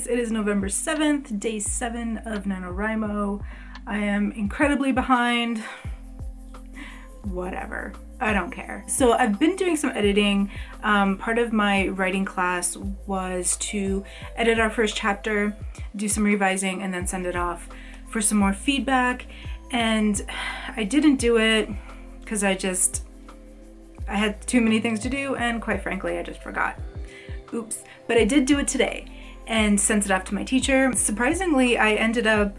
It is November 7th, day 7 of Nanowrimo. I am incredibly behind. Whatever. I don't care. So I've been doing some editing. Part of my writing class was to edit our first chapter, do some revising, and then send it off for some more feedback. And I didn't do it because I had too many things to do, and quite frankly, I just forgot. Oops. But I did do it today and sent it off to my teacher. Surprisingly, I ended up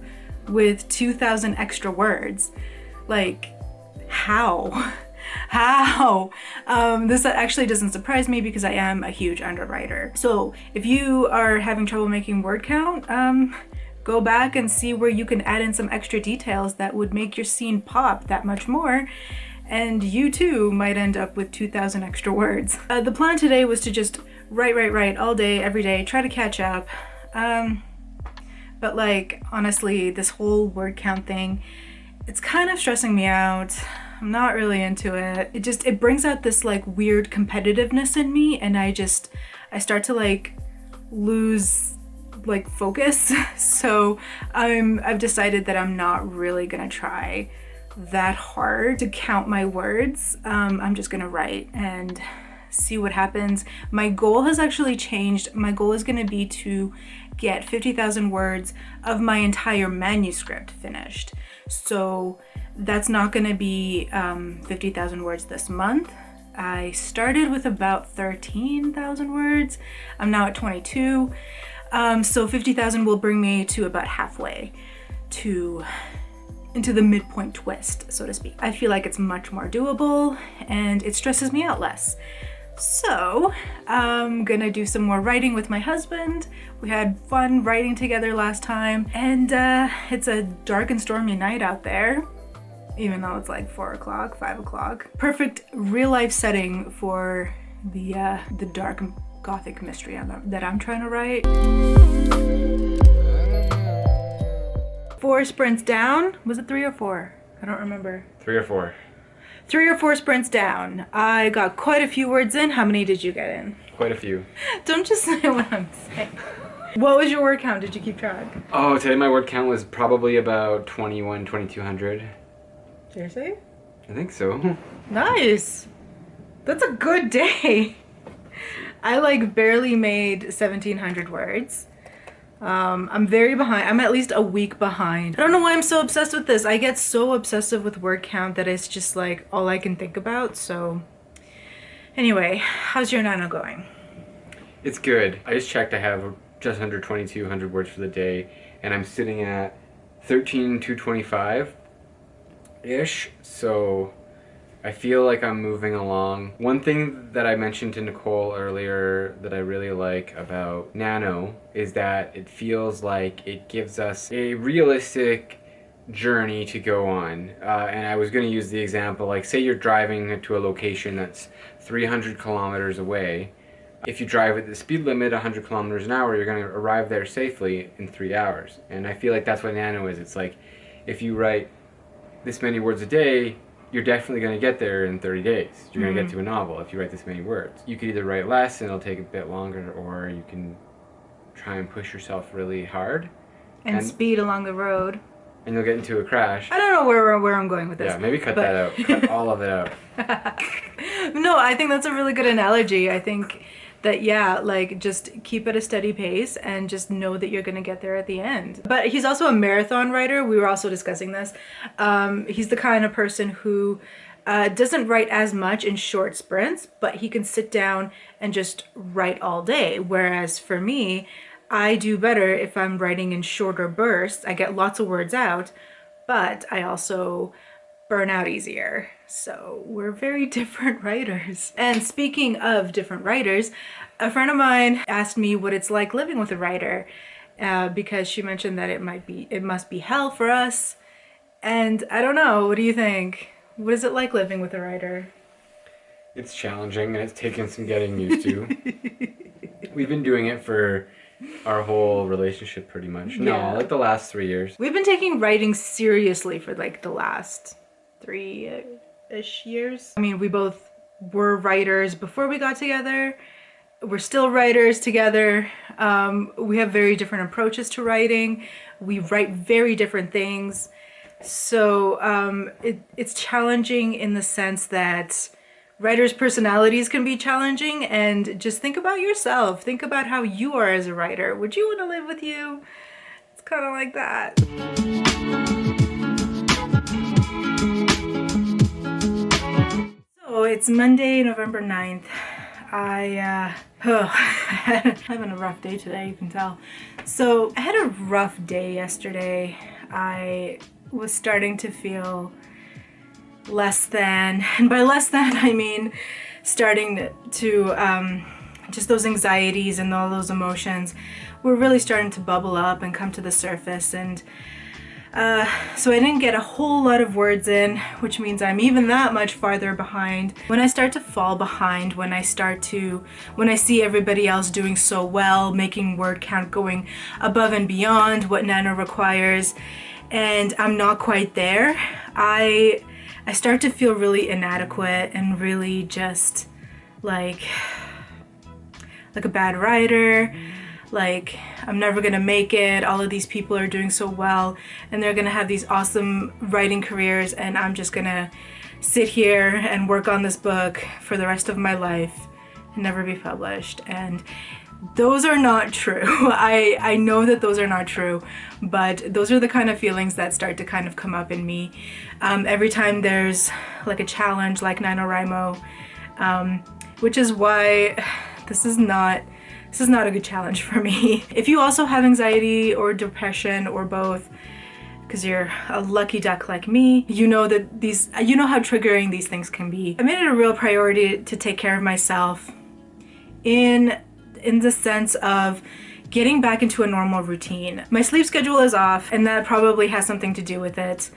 with 2,000 extra words. Like, how? How? This actually doesn't surprise me because I am a huge underwriter. So if you are having trouble making word count, go back and see where you can add in some extra details that would make your scene pop that much more. And you too might end up with 2,000 extra words. The plan today was to just write all day, every day, try to catch up. But like, honestly, this whole word count thing, it's kind of stressing me out. I'm not really into it. It brings out this like weird competitiveness in me, and I start to like lose like focus. So I've decided that I'm not really gonna try that hard to count my words. I'm just gonna write and see what happens. My goal has actually changed. My goal is gonna be to get 50,000 words of my entire manuscript finished. So that's not gonna be 50,000 words this month. I started with about 13,000 words. I'm now at 22. So 50,000 will bring me to about halfway into the midpoint twist, so to speak. I feel like it's much more doable and it stresses me out less. So I'm gonna do some more writing with my husband. We had fun writing together last time, and it's a dark and stormy night out there, even though it's like 4 o'clock, 5 o'clock. Perfect real life setting for the dark gothic mystery that I'm trying to write. 4 sprints down. Was it 3 or 4? I don't remember. 3 or 4. 3 or 4 sprints down. I got quite a few words in. How many did you get in? Quite a few. Don't just say what I'm saying. What was your word count? Did you keep track? Oh, today my word count was probably about 2,200. Seriously? I think so. Nice. That's a good day. I like barely made 1,700 words. I'm very behind. I'm at least a week behind. I don't know why I'm so obsessed with this. I get so obsessive with word count that it's just like all I can think about. So anyway, how's your Nano going? It's good. I just checked. I have just under 2,200 words for the day, and I'm sitting at 13,225-ish. So I feel like I'm moving along. One thing that I mentioned to Nikol earlier that I really like about Nano is that it feels like it gives us a realistic journey to go on. And I was going to use the example, like say you're driving to a location that's 300 kilometers away. If you drive at the speed limit 100 kilometers an hour, you're going to arrive there safely in 3 hours. And I feel like that's what Nano is. It's like if you write this many words a day, you're definitely going to get there in 30 days. You're going to get to a novel if you write this many words. You could either write less and it'll take a bit longer, or you can try and push yourself really hard. And speed along the road. And you'll get into a crash. I don't know where I'm going with this. Yeah, maybe cut that out. Cut all of it out. No, I think that's a really good analogy. I think that, yeah, like just keep at a steady pace and just know that you're gonna get there at the end. But he's also a marathon writer. We were also discussing this. He's the kind of person who doesn't write as much in short sprints, but he can sit down and just write all day. Whereas for me, I do better if I'm writing in shorter bursts. I get lots of words out, but I also burn out easier. So we're very different writers. And speaking of different writers, a friend of mine asked me what it's like living with a writer because she mentioned that it must be hell for us. And I don't know, what do you think? What is it like living with a writer? It's challenging and it's taken some getting used to. We've been doing it for our whole relationship pretty much. Yeah. No, like the last 3 years. We've been taking writing seriously for like the last 3-ish years. I mean, we both were writers before we got together, we're still writers together. We have very different approaches to writing. We write very different things. So it's challenging in the sense that writers' personalities can be challenging, and just think about yourself. Think about how you are as a writer. Would you want to live with you? It's kind of like that. So it's Monday, November 9th. I'm having a rough day today, you can tell. So I had a rough day yesterday. I was starting to feel less than, and by less than I mean starting to just those anxieties and all those emotions were really starting to bubble up and come to the surface. And so I didn't get a whole lot of words in, which means I'm even that much farther behind. When I start to fall behind, when I see everybody else doing so well, making word count going above and beyond what Nano requires, and I'm not quite there, I start to feel really inadequate and really just like a bad writer. Like, I'm never gonna make it. All of these people are doing so well and they're gonna have these awesome writing careers, and I'm just gonna sit here and work on this book for the rest of my life and never be published. And those are not true. I know that those are not true, but those are the kind of feelings that start to kind of come up in me every time there's like a challenge like Nanowrimo, which is why this is not a good challenge for me. If you also have anxiety or depression or both, because you're a lucky duck like me, you know how triggering these things can be. I made it a real priority to take care of myself in the sense of getting back into a normal routine. My sleep schedule is off, and that probably has something to do with it.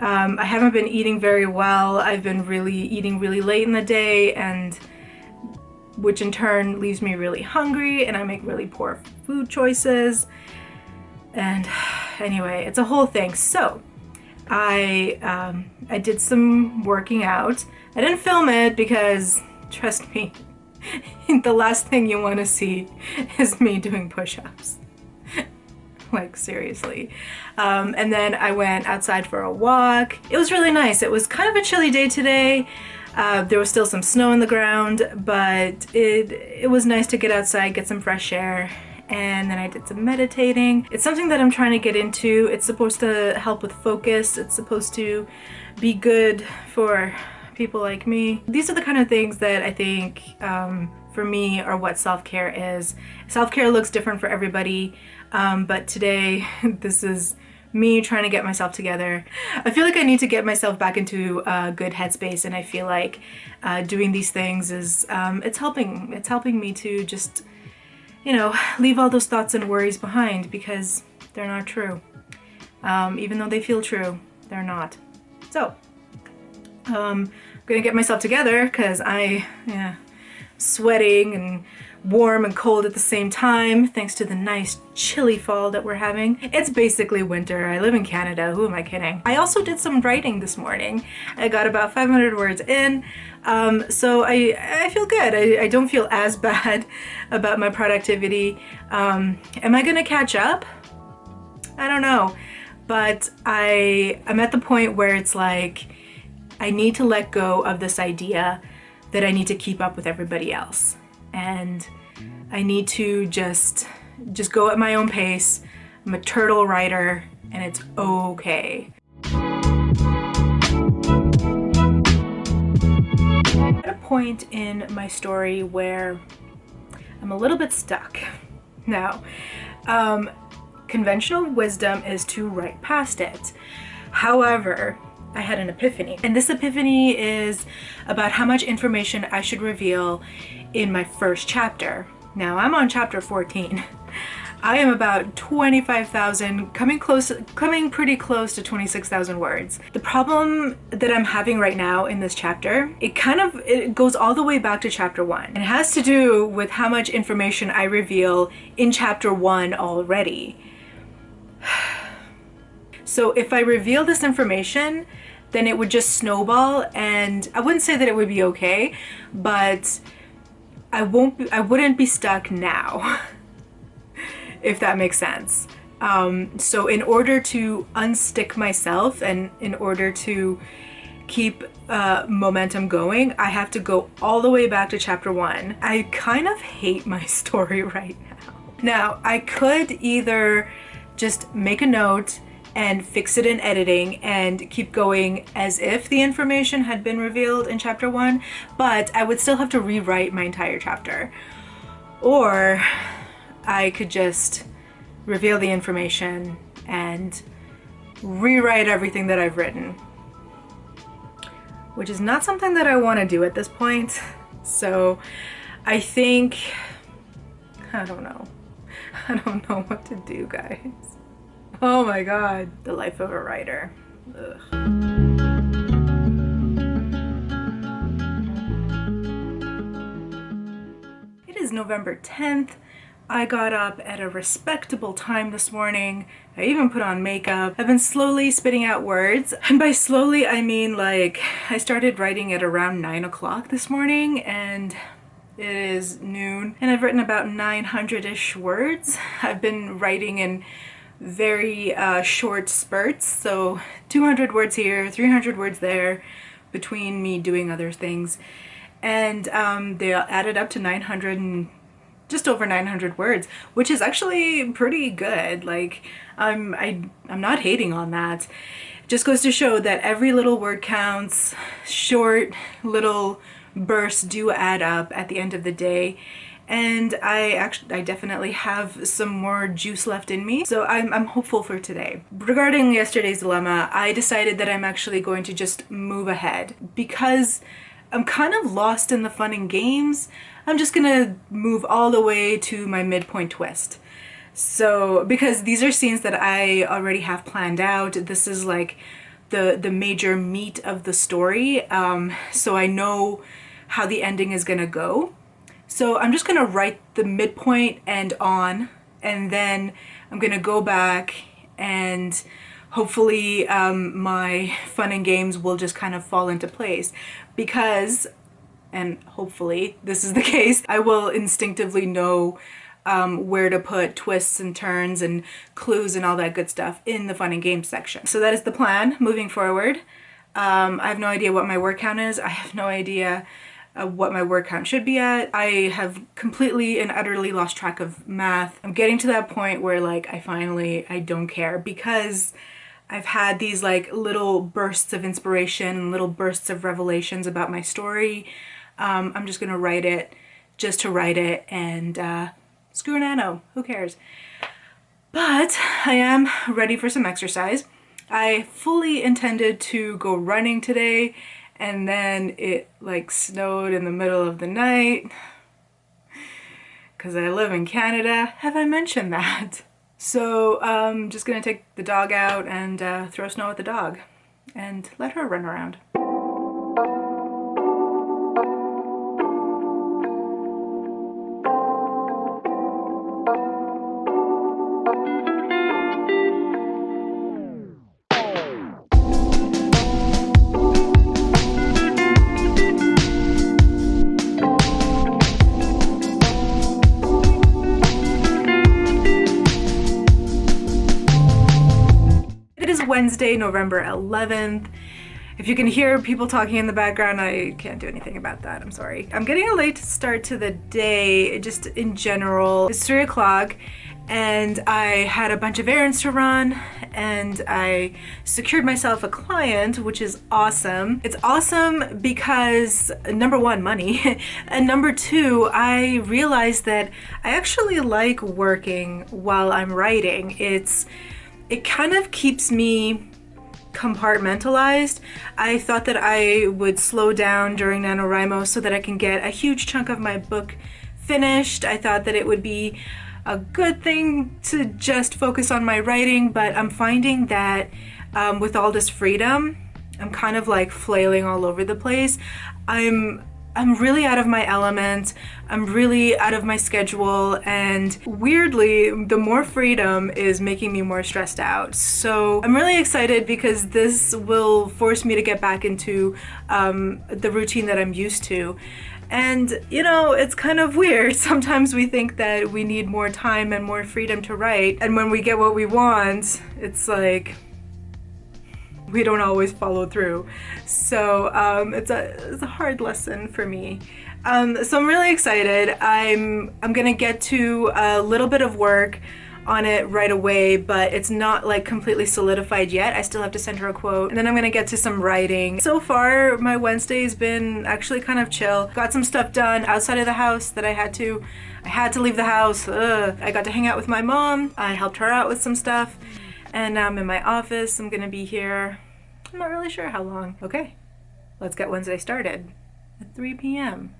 I haven't been eating very well. I've been eating really late in the day, and which in turn leaves me really hungry, and I make really poor food choices. And anyway, it's a whole thing. So I did some working out. I didn't film it because, trust me, the last thing you want to see is me doing push-ups. Like, seriously. And then I went outside for a walk. It was really nice. It was kind of a chilly day today. There was still some snow on the ground, but it was nice to get outside, get some fresh air. And then I did some meditating. It's something that I'm trying to get into. It's supposed to help with focus. It's supposed to be good for people like me. These are the kind of things that I think for me are what self-care is. Self-care looks different for everybody, but today this is me trying to get myself together. I feel like I need to get myself back into a good headspace, and I feel like doing these things is it's helping me to just, leave all those thoughts and worries behind, because they're not true. Even though they feel true, they're not. So I'm gonna get myself together because sweating and warm and cold at the same time, thanks to the nice chilly fall that we're having. It's basically winter. I live in Canada. Who am I kidding? I also did some writing this morning. I got about 500 words in, so I feel good. I don't feel as bad about my productivity. Am I gonna catch up? I don't know, but I'm at the point where it's like I need to let go of this idea that I need to keep up with everybody else. And I need to just go at my own pace. I'm a turtle writer, and it's okay. At a point in my story where I'm a little bit stuck. Now, conventional wisdom is to write past it. However, I had an epiphany, and this epiphany is about how much information I should reveal in my first chapter. Now, I'm on chapter 14. I am about 25,000, coming pretty close to 26,000 words. The problem that I'm having right now in this chapter, it goes all the way back to chapter 1. It has to do with how much information I reveal in chapter 1 already. So if I reveal this information, then it would just snowball, and I wouldn't say that it would be okay, but I wouldn't be stuck now, if that makes sense. So in order to unstick myself and in order to keep momentum going, I have to go all the way back to chapter 1. I kind of hate my story right now. Now, I could either just make a note and fix it in editing and keep going as if the information had been revealed in chapter 1, but I would still have to rewrite my entire chapter. Or I could just reveal the information and rewrite everything that I've written, which is not something that I want to do at this point. So I think, I don't know what to do, guys. Oh my god, the life of a writer. Ugh. It is November 10th. I got up at a respectable time this morning. I even put on makeup. I've been slowly spitting out words. And by slowly, I mean like I started writing at around 9 o'clock this morning and it is noon and I've written about 900-ish words. I've been writing in very short spurts, so 200 words here, 300 words there between me doing other things. And they added up to 900 and just over 900 words, which is actually pretty good. Like, I'm not hating on that. It just goes to show that every little word counts. Short little bursts do add up at the end of the day. And I definitely have some more juice left in me. So I'm hopeful for today. Regarding yesterday's dilemma, I decided that I'm actually going to just move ahead because I'm kind of lost in the fun and games. I'm just gonna move all the way to my midpoint twist. So, because these are scenes that I already have planned out. This is like the major meat of the story. So I know how the ending is gonna go. So I'm just gonna write the midpoint and on, and then I'm gonna go back and hopefully my fun and games will just kind of fall into place because, and hopefully this is the case, I will instinctively know where to put twists and turns and clues and all that good stuff in the fun and games section. So that is the plan moving forward. I have no idea what my word count is. I have no idea what my word count should be at. I have completely and utterly lost track of math. I'm getting to that point where like I don't care because I've had these like little bursts of inspiration and little bursts of revelations about my story. I'm just gonna write it just to write it and screw Nano, who cares? But I am ready for some exercise. I fully intended to go running today and then it like snowed in the middle of the night because I live in Canada. Have I mentioned that? So I'm just gonna take the dog out and throw snow at the dog and let her run around. Wednesday, November 11th. If you can hear people talking in the background, I can't do anything about that. I'm sorry. I'm getting a late start to the day, just in general. It's 3 o'clock and I had a bunch of errands to run and I secured myself a client, which is awesome. It's awesome because number one, money, and number two, I realized that I actually like working while I'm writing. It kind of keeps me compartmentalized. I thought that I would slow down during Nanowrimo so that I can get a huge chunk of my book finished. I thought that it would be a good thing to just focus on my writing, but I'm finding that with all this freedom, I'm kind of like flailing all over the place. I'm really out of my element. I'm really out of my schedule, and weirdly, the more freedom is making me more stressed out. So I'm really excited because this will force me to get back into the routine that I'm used to. And you know, it's kind of weird. Sometimes we think that we need more time and more freedom to write, and when we get what we want, it's like we don't always follow through. So it's a hard lesson for me. So I'm really excited. I'm gonna get to a little bit of work on it right away, but it's not like completely solidified yet. I still have to send her a quote, and then I'm gonna get to some writing. So far, my Wednesday's been actually kind of chill. Got some stuff done outside of the house that I had to leave the house. I got to hang out with my mom. I helped her out with some stuff, and now I'm in my office. I'm gonna be here, I'm not really sure how long. Okay, let's get Wednesday started at 3 p.m.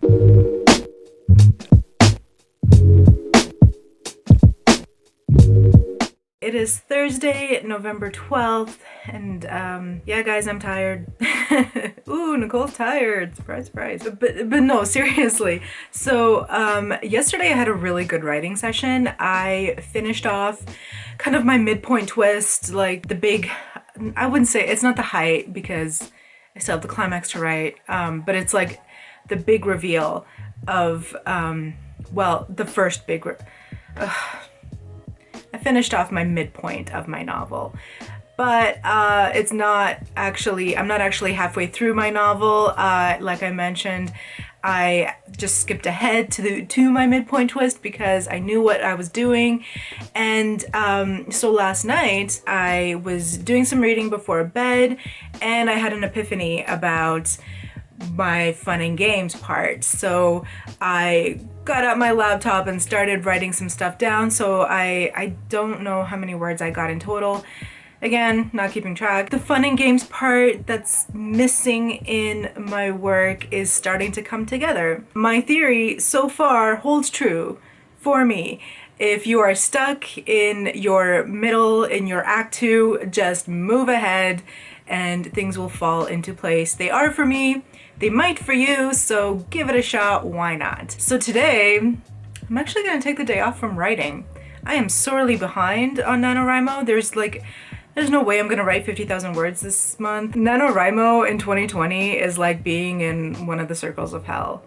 It is Thursday, November 12th, and yeah guys, I'm tired. Ooh, Nicole's tired. Surprise, surprise. But no, seriously. So yesterday I had a really good writing session. I finished off kind of my midpoint twist, like the big, I wouldn't say, it's not the height because I still have the climax to write, but it's like the big reveal of, well, the first big I finished off my midpoint of my novel, but it's not actually, I'm not actually halfway through my novel. Like I mentioned, I just skipped ahead to my midpoint twist because I knew what I was doing. And so last night I was doing some reading before bed, and I had an epiphany about my fun and games part. So I got out my laptop and started writing some stuff down. So I don't know how many words I got in total. Again, not keeping track. The fun and games part that's missing in my work is starting to come together. My theory so far holds true for me. If you are stuck in your middle, in your act 2, just move ahead and things will fall into place. They are for me. They might for you, so give it a shot, why not? So today, I'm actually gonna take the day off from writing. I am sorely behind on Nanowrimo. There's no way I'm gonna write 50,000 words this month. Nanowrimo in 2020 is like being in one of the circles of hell.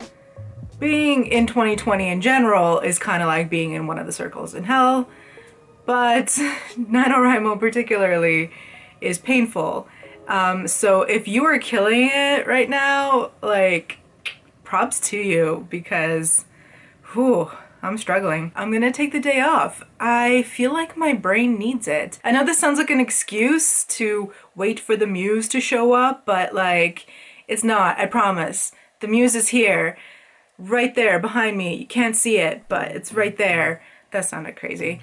Being in 2020 in general is kind of like being in one of the circles in hell, but Nanowrimo particularly is painful. So if you are killing it right now, like, props to you, because whew, I'm struggling. I'm gonna take the day off. I feel like my brain needs it. I know this sounds like an excuse to wait for the muse to show up, but like, it's not, I promise. The muse is here, right there behind me. You can't see it, but it's right there. That sounded crazy.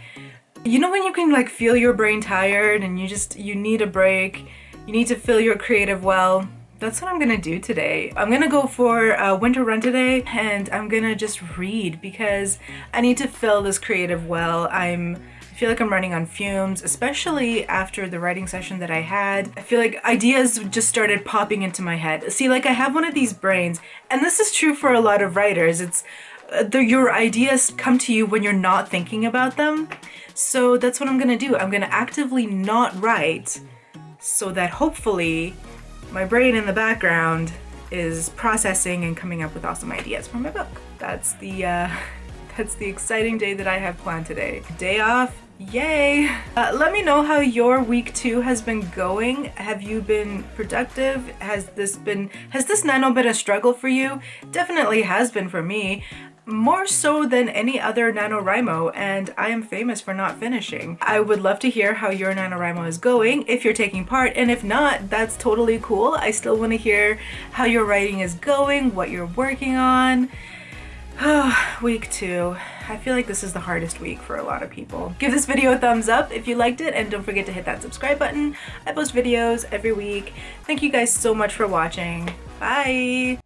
You know when you can like feel your brain tired and you need a break? You need to fill your creative well. That's what I'm gonna do today. I'm gonna go for a winter run today, and I'm gonna just read because I need to fill this creative well. I feel like I'm running on fumes, especially after the writing session that I had. I feel like ideas just started popping into my head. See, like I have one of these brains, and this is true for a lot of writers. It's your ideas come to you when you're not thinking about them. So that's what I'm gonna do. I'm gonna actively not write, so that hopefully my brain in the background is processing and coming up with awesome ideas for my book. That's the exciting day that I have planned today. Day off, yay! Let me know how your week 2 has been going. Have you been productive? Has this Nano been a struggle for you? Definitely has been for me. More so than any other Nanowrimo, and I am famous for not finishing. I would love to hear how your Nanowrimo is going, if you're taking part, and if not, that's totally cool. I still want to hear how your writing is going, what you're working on. Week 2. I feel like this is the hardest week for a lot of people. Give this video a thumbs up if you liked it, and don't forget to hit that subscribe button. I post videos every week. Thank you guys so much for watching. Bye!